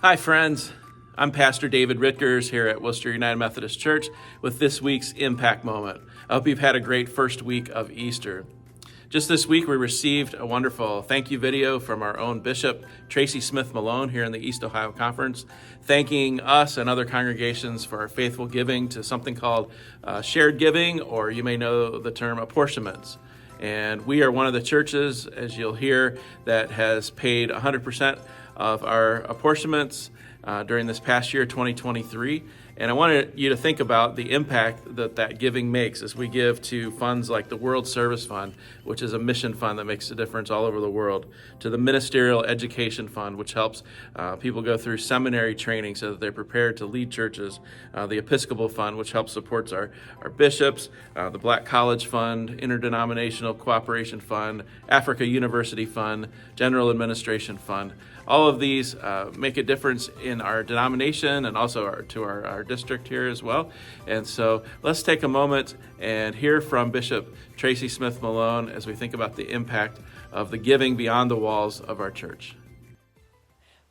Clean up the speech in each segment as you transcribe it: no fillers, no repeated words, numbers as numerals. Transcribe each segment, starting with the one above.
Hi, friends. I'm Pastor David Ritkers here at Worcester United Methodist Church with this week's Impact Moment. I hope you've had a great first week of Easter. Just this week, we received a wonderful thank you video from our own Bishop, Tracy Smith Malone, here in the East Ohio Conference, thanking us and other congregations for our faithful giving to something called shared giving, or you may know the term apportionments. And we are one of the churches, as you'll hear, that has paid 100% of our apportionments during this past year, 2023. And I wanted you to think about the impact that giving makes as we give to funds like the World Service Fund, which is a mission fund that makes a difference all over the world, to the Ministerial Education Fund, which helps people go through seminary training so that they're prepared to lead churches, the Episcopal Fund, which helps supports our bishops, the Black College Fund, Interdenominational Cooperation Fund, Africa University Fund, General Administration Fund. All of these make a difference in our denomination and also to our district here as well. And so let's take a moment and hear from Bishop Tracy Smith Malone as we think about the impact of the giving beyond the walls of our church.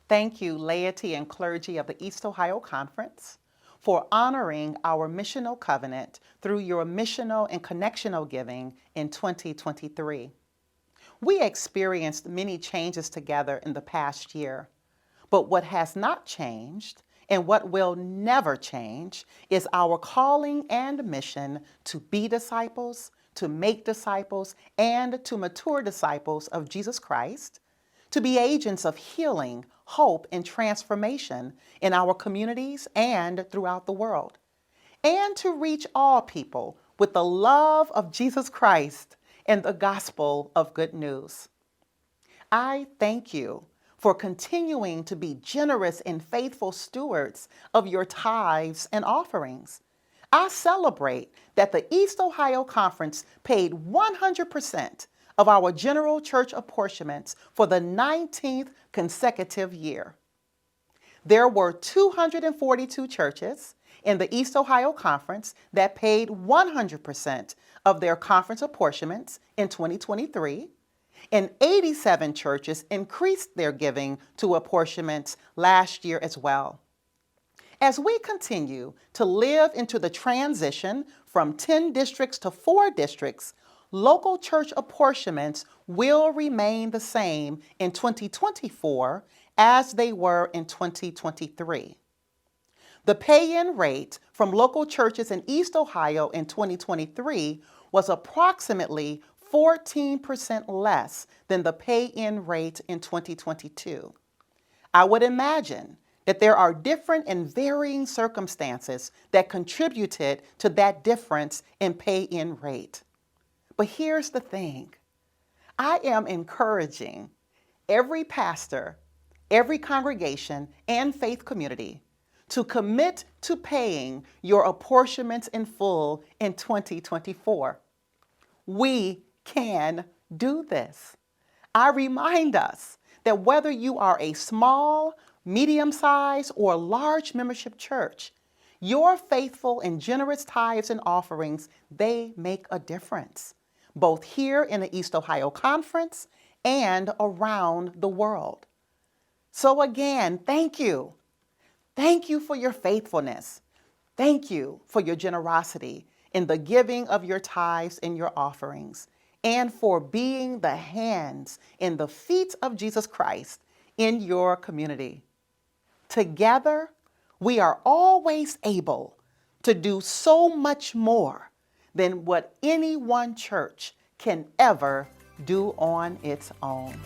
Thank you, laity and clergy of the East Ohio Conference, for honoring our missional covenant through your missional and connectional giving in 2023. We experienced many changes together in the past year, but what has not changed and what will never change is our calling and mission to be disciples, to make disciples, and to mature disciples of Jesus Christ, to be agents of healing, hope, and transformation in our communities and throughout the world, and to reach all people with the love of Jesus Christ and the gospel of good news. I thank you for continuing to be generous and faithful stewards of your tithes and offerings. I celebrate that the East Ohio Conference paid 100% of our general church apportionments for the 19th consecutive year. There were 242 churches in the East Ohio Conference that paid 100% of their conference apportionments in 2023, and 87 churches increased their giving to apportionments last year as well. As we continue to live into the transition from 10 districts to 4 districts, local church apportionments will remain the same in 2024 as they were in 2023. The pay-in rate from local churches in East Ohio in 2023 was approximately 14% less than the pay-in rate in 2022. I would imagine that there are different and varying circumstances that contributed to that difference in pay-in rate. But here's the thing. I am encouraging every pastor, every congregation, and faith community to commit to paying your apportionments in full in 2024. We can do this. I remind us that whether you are a small, medium-sized, or large membership church, your faithful and generous tithes and offerings, they make a difference, both here in the East Ohio Conference and around the world. So again, thank you. Thank you for your faithfulness. Thank you for your generosity in the giving of your tithes and your offerings, and for being the hands and the feet of Jesus Christ in your community. Together, we are always able to do so much more than what any one church can ever do on its own.